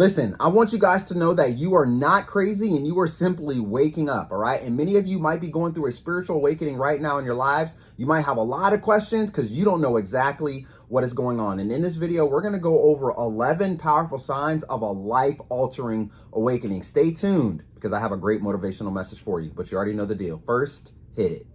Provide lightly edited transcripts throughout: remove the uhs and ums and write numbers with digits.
Listen, I want you guys to know that you are not crazy and you are simply waking up, all right? And many of you might be going through a spiritual awakening right now in your lives. You might have a lot of questions because you don't know exactly what is going on. And in this video, we're going to go over 11 powerful signs of a life-altering awakening. Stay tuned because I have a great motivational message for you, but you already know the deal. First, hit it.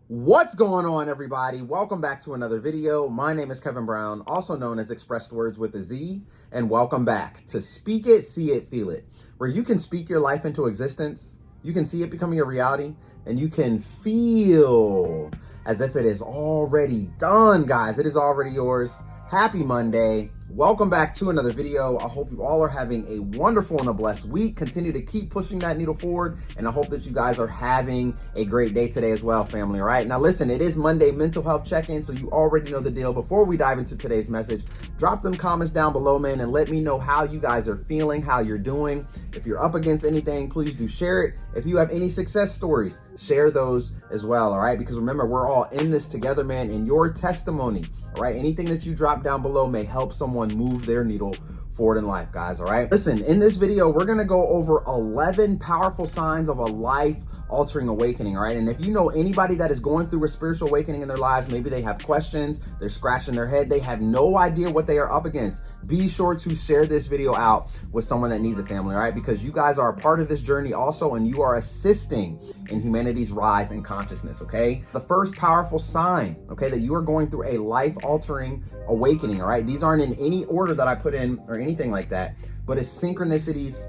What's going on, everybody? Welcome back to another video. My name is Kevin Brown, also known as ExpressedWordz with a Z, and welcome back to Speak It, See It, Feel It, where you can speak your life into existence, you can see it becoming a reality, and you can feel as if it is already done, guys. It is already yours. Happy Monday. Welcome back to another video. I hope you all are having a wonderful and a blessed week. Continue to keep pushing that needle forward, and I hope that you guys are having a great day today as well, family. All right, now listen, it is Monday mental health check-in, so you already know the deal. Before we dive into today's message, drop them comments down below, man, and let me know how you guys are feeling, how you're doing. If you're up against anything, please do share it. If you have any success stories, share those as well, all right? Because remember, we're all in this together, man, and your testimony, all right, anything that you drop down below may help someone move their needle forward in life, guys, all right? Listen, in this video, we're gonna go over 11 powerful signs of a life-altering awakening, all right? And if you know anybody that is going through a spiritual awakening in their lives, maybe they have questions, they're scratching their head, they have no idea what they are up against, be sure to share this video out with someone that needs a family, all right? Because you guys are a part of this journey also, and you are assisting in humanity's rise in consciousness, okay? The first powerful sign, okay, that you are going through a life-altering awakening, all right? These aren't in any order that I put in or anything like that, but it's synchronicities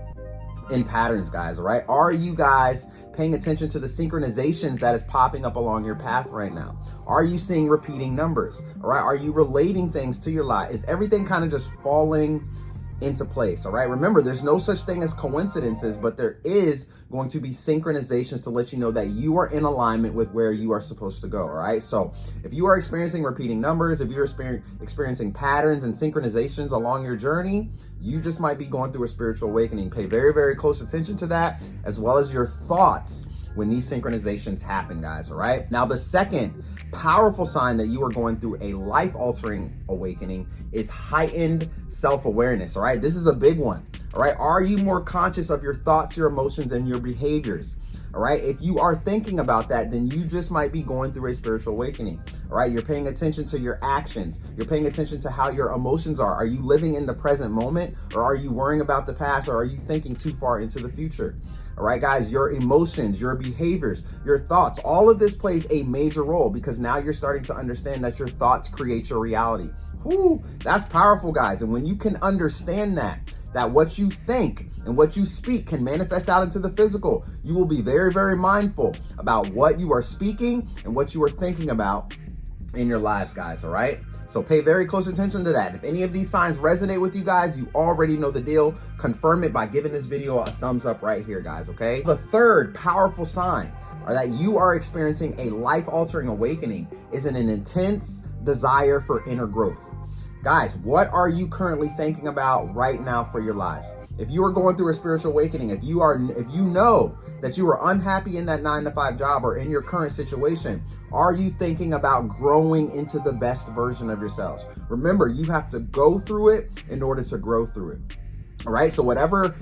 and patterns, guys, all right? Are you guys paying attention to the synchronizations that is popping up along your path right now? Are you seeing repeating numbers, all right? Are you relating things to your life? Is everything kind of just falling into place, all right? Remember, there's no such thing as coincidences, but there is going to be synchronizations to let you know that you are in alignment with where you are supposed to go, all right? So if you are experiencing repeating numbers, if you're experiencing patterns and synchronizations along your journey, you just might be going through a spiritual awakening. Pay very, very close attention to that, as well as your thoughts when these synchronizations happen, guys, all right? Now, the second powerful sign that you are going through a life-altering awakening is heightened self-awareness, all right? This is a big one, all right? Are you more conscious of your thoughts, your emotions, and your behaviors, all right? If you are thinking about that, then you just might be going through a spiritual awakening, all right? You're paying attention to your actions. You're paying attention to how your emotions are. Are you living in the present moment, or are you worrying about the past, or are you thinking too far into the future? All right, guys, your emotions, your behaviors, your thoughts, all of this plays a major role because now you're starting to understand that your thoughts create your reality. Whoo, that's powerful, guys. And when you can understand that what you think and what you speak can manifest out into the physical, you will be very, very mindful about what you are speaking and what you are thinking about in your lives, guys, all right? So pay very close attention to that. If any of these signs resonate with you guys, you already know the deal. Confirm it by giving this video a thumbs up right here, guys, okay? The third powerful sign that you are experiencing a life-altering awakening is an intense desire for inner growth. Guys, what are you currently thinking about right now for your lives? If you are going through a spiritual awakening, if you know that you are unhappy in that 9-to-5 job or in your current situation, are you thinking about growing into the best version of yourselves? Remember, you have to go through it in order to grow through it. All right, so whatever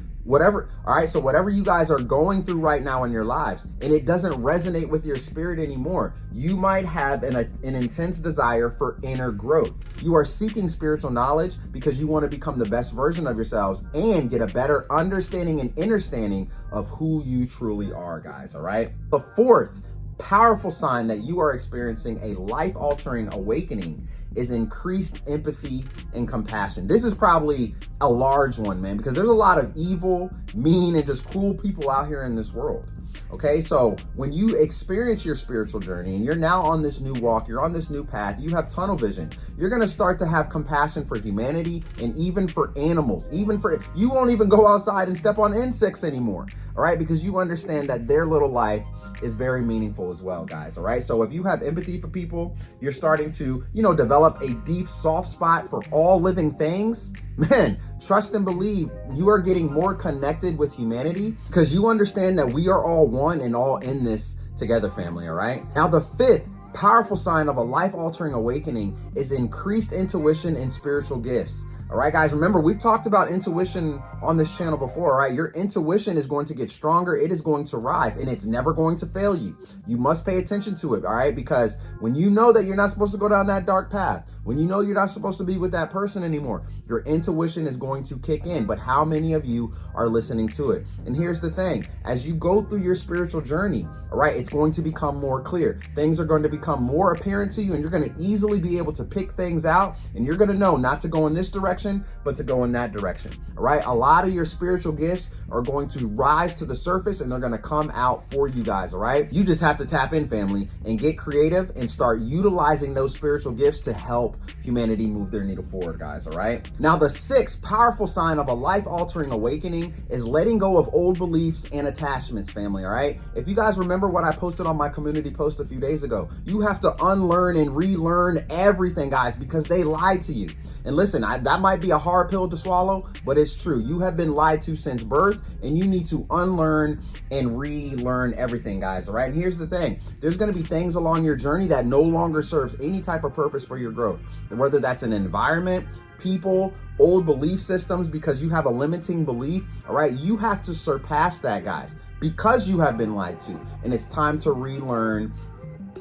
you guys are going through right now in your lives, and it doesn't resonate with your spirit anymore, you might have an intense desire for inner growth. You are seeking spiritual knowledge because you want to become the best version of yourselves and get a better understanding and understanding of who you truly are, guys, all right? The fourth powerful sign that you are experiencing a life-altering awakening is increased empathy and compassion. This is probably a large one, man, because there's a lot of evil, mean, and just cruel people out here in this world. Okay, so when you experience your spiritual journey and you're now on this new walk, you're on this new path, you have tunnel vision, you're gonna start to have compassion for humanity and even for animals, you won't even go outside and step on insects anymore, all right? Because you understand that their little life is very meaningful as well, guys, all right? So if you have empathy for people, you're starting to, develop a deep soft spot for all living things. Man, trust and believe you are getting more connected with humanity because you understand that we are all one and all in this together, family, all right? Now, the fifth powerful sign of a life-altering awakening is increased intuition and spiritual gifts. All right, guys, remember, we've talked about intuition on this channel before, all right? Your intuition is going to get stronger. It is going to rise, and it's never going to fail you. You must pay attention to it, all right? Because when you know that you're not supposed to go down that dark path, when you know you're not supposed to be with that person anymore, your intuition is going to kick in. But how many of you are listening to it? And here's the thing. As you go through your spiritual journey, all right, it's going to become more clear. Things are going to become more apparent to you, and you're going to easily be able to pick things out, and you're going to know not to go in this direction, but to go in that direction. All right. A lot of your spiritual gifts are going to rise to the surface and they're going to come out for you guys. All right. You just have to tap in, family, and get creative and start utilizing those spiritual gifts to help humanity move their needle forward, guys. All right. Now, the sixth powerful sign of a life-altering awakening is letting go of old beliefs and attachments, family. All right. If you guys remember what I posted on my community post a few days ago, you have to unlearn and relearn everything, guys, because they lied to you. And listen, that might be a hard pill to swallow, but it's true. You have been lied to since birth, and you need to unlearn and relearn everything, guys. All right. And here's the thing. There's going to be things along your journey that no longer serves any type of purpose for your growth, whether that's an environment, people, old belief systems, because you have a limiting belief. All right. You have to surpass that, guys, because you have been lied to, and it's time to relearn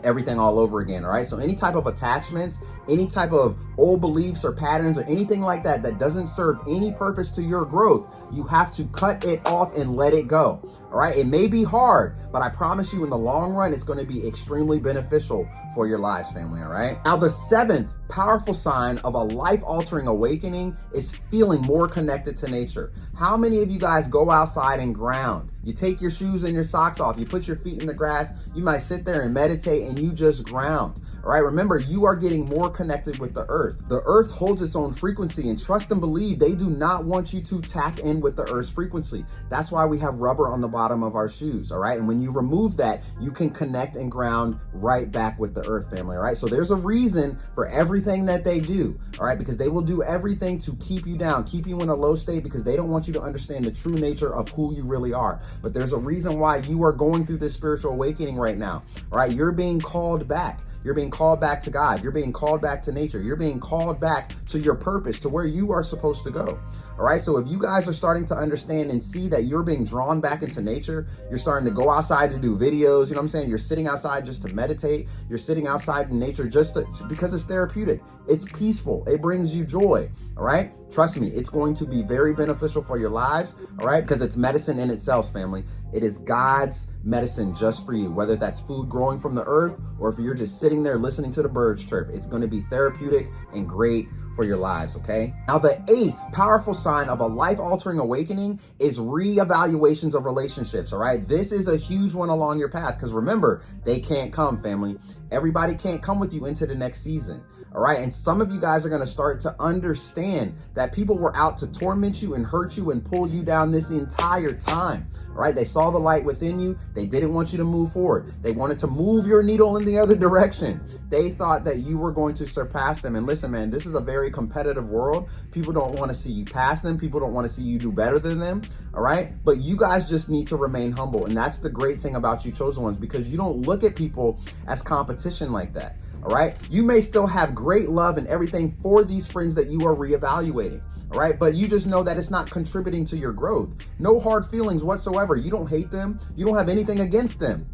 everything all over again. All right. So any type of attachments, any type of old beliefs or patterns or anything like that that doesn't serve any purpose to your growth, you have to cut it off and let it go. All right. It may be hard, but I promise you in the long run, it's going to be extremely beneficial for your lives, family. All right. Now, the seventh powerful sign of a life-altering awakening is feeling more connected to nature. How many of you guys go outside and ground? You take your shoes and your socks off, you put your feet in the grass, you might sit there and meditate and you just ground. All right, remember, you are getting more connected with the earth. The earth holds its own frequency, and trust and believe they do not want you to tap in with the earth's frequency. That's why we have rubber on the bottom of our shoes. All right, and when you remove that, you can connect and ground right back with the earth, family. All right, so there's a reason for everything that they do. All right, because they will do everything to keep you down, keep you in a low state, because they don't want you to understand the true nature of who you really are. But there's a reason why you are going through this spiritual awakening right now. All right, you're being called back. You're being called back to God. You're being called back to nature. You're being called back to your purpose, to where you are supposed to go. All right. So if you guys are starting to understand and see that you're being drawn back into nature, you're starting to go outside to do videos. You know what I'm saying? You're sitting outside just to meditate. You're sitting outside in nature because it's therapeutic. It's peaceful. It brings you joy. All right. Trust me, it's going to be very beneficial for your lives. All right. Because it's medicine in itself, family. It is God's medicine just for you, whether that's food growing from the earth or if you're just sitting there listening to the birds chirp. It's going to be therapeutic and great for your lives, okay? Now, the eighth powerful sign of a life-altering awakening is reevaluations of relationships, all right? This is a huge one along your path because remember, they can't come, family. Everybody can't come with you into the next season, all right? And some of you guys are going to start to understand that people were out to torment you and hurt you and pull you down this entire time, all right? They saw the light within you. They didn't want you to move forward. They wanted to move your needle in the other direction. They thought that you were going to surpass them. And listen, man, this is a very competitive world. People don't want to see you pass them. People don't want to see you do better than them, all right? But you guys just need to remain humble. And that's the great thing about you chosen ones, because you don't look at people as competition like that, all right? You may still have great love and everything for these friends that you are reevaluating, all right? But you just know that it's not contributing to your growth. No hard feelings whatsoever. You don't hate them. You don't have anything against them.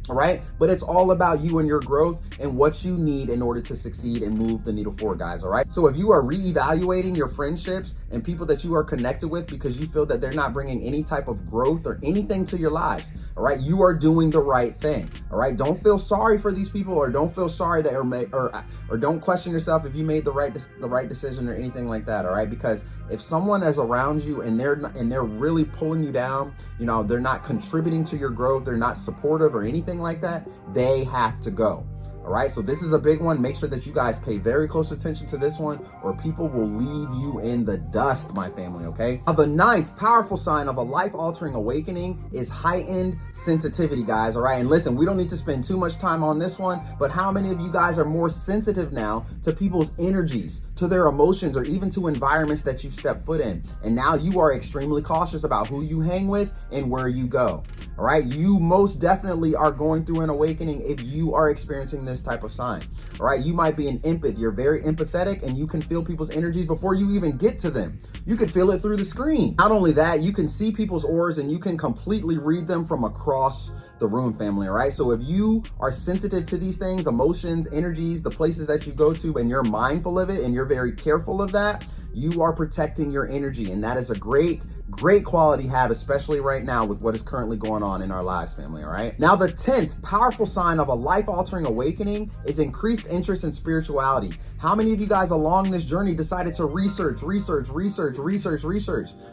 All right, but it's all about you and your growth and what you need in order to succeed and move the needle forward, guys. All right, so if you are reevaluating your friendships and people that you are connected with because you feel that they're not bringing any type of growth or anything to your lives, all right, you are doing the right thing. All right, don't feel sorry for these people, or don't feel sorry that or don't question yourself if you made the right decision or anything like that. All right, because if someone is around you and they're really pulling you down, you know, they're not contributing to your growth, they're not supportive or anything like that, they have to go. All right, so this is a big one. Make sure that you guys pay very close attention to this one, or people will leave you in the dust, my family, okay? Now, the 9th powerful sign of a life-altering awakening is heightened sensitivity, guys, all right? And listen, we don't need to spend too much time on this one, but how many of you guys are more sensitive now to people's energies, to their emotions, or even to environments that you step foot in? And now you are extremely cautious about who you hang with and where you go, all right? You most definitely are going through an awakening if you are experiencing this type of sign. All right, you might be an empath. You're very empathetic and you can feel people's energies before you even get to them. You can feel it through the screen. Not only that, you can see people's auras and you can completely read them from across the room, family. All right, so if you are sensitive to these things, emotions, energies, the places that you go to, and you're mindful of it and you're very careful of that, you are protecting your energy. And that is a great quality to have, especially right now with what is currently going on in our lives, family. All right, now the 10th powerful sign of a life-altering awakening is increased interest in spirituality. How many of you guys along this journey decided to research?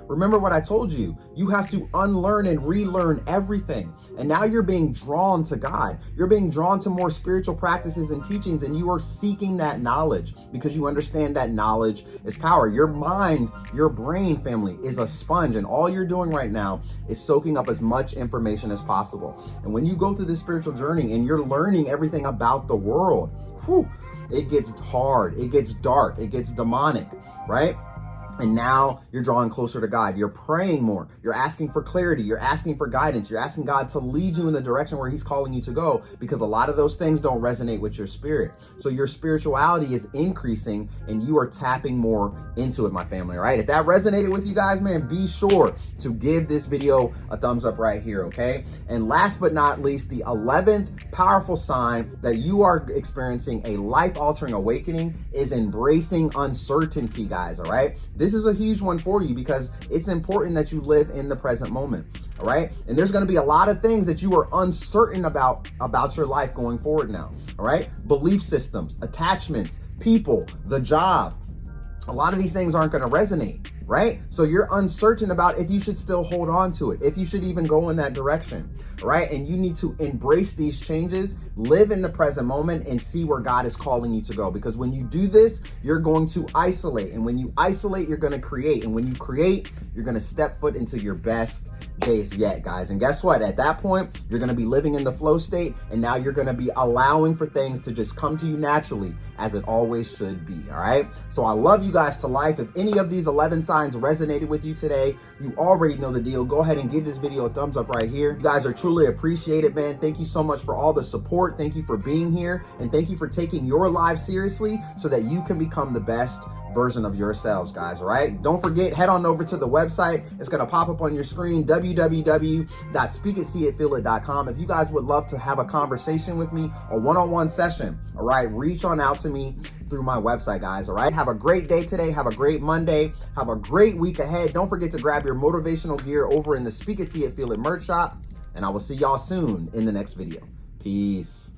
Remember what I told you. You have to unlearn and relearn everything. And now you're being drawn to God. You're being drawn to more spiritual practices and teachings, and you are seeking that knowledge because you understand that knowledge is power. Your mind, your brain, family, is a sponge, and all you're doing right now is soaking up as much information as possible. And when you go through this spiritual journey and you're learning everything about the world, it gets hard, it gets dark, it gets demonic, right? And now you're drawing closer to God. You're praying more. You're asking for clarity. You're asking for guidance. You're asking God to lead you in the direction where he's calling you to go, because a lot of those things don't resonate with your spirit. So your spirituality is increasing and you are tapping more into it, my family, all right? If that resonated with you guys, man, be sure to give this video a thumbs up right here, okay? And last but not least, the 11th powerful sign that you are experiencing a life-altering awakening is embracing uncertainty, guys, all right? This is a huge one for you because it's important that you live in the present moment, all right? And there's gonna be a lot of things that you are uncertain about your life going forward now, all right? Belief systems, attachments, people, the job. A lot of these things aren't gonna resonate, right? So you're uncertain about if you should still hold on to it, if you should even go in that direction, right? And you need to embrace these changes, live in the present moment, and see where God is calling you to go. Because when you do this, you're going to isolate. And when you isolate, you're gonna create. And when you create, you're gonna step foot into your best days yet, guys. And guess what? At that point, you're gonna be living in the flow state, and now you're gonna be allowing for things to just come to you naturally, as it always should be, all right? So I love you guys to life. If any of these 11 signs resonated with you today, you already know the deal. Go ahead and give this video a thumbs up right here. You guys are truly appreciated, man. Thank you so much for all the support. Thank you for being here, and thank you for taking your lives seriously so that you can become the best version of yourselves, guys, all right? Don't forget, head on over to the website. It's gonna pop up on your screen, www.speakitseeitfeelit.com. If you guys would love to have a conversation with me, a one-on-one session, all right, reach on out to me through my website, guys, all right? Have a great day today. Have a great Monday. Have a great week ahead. Don't forget to grab your motivational gear over in the Speak It, See It, Feel It merch shop, and I will see y'all soon in the next video. Peace.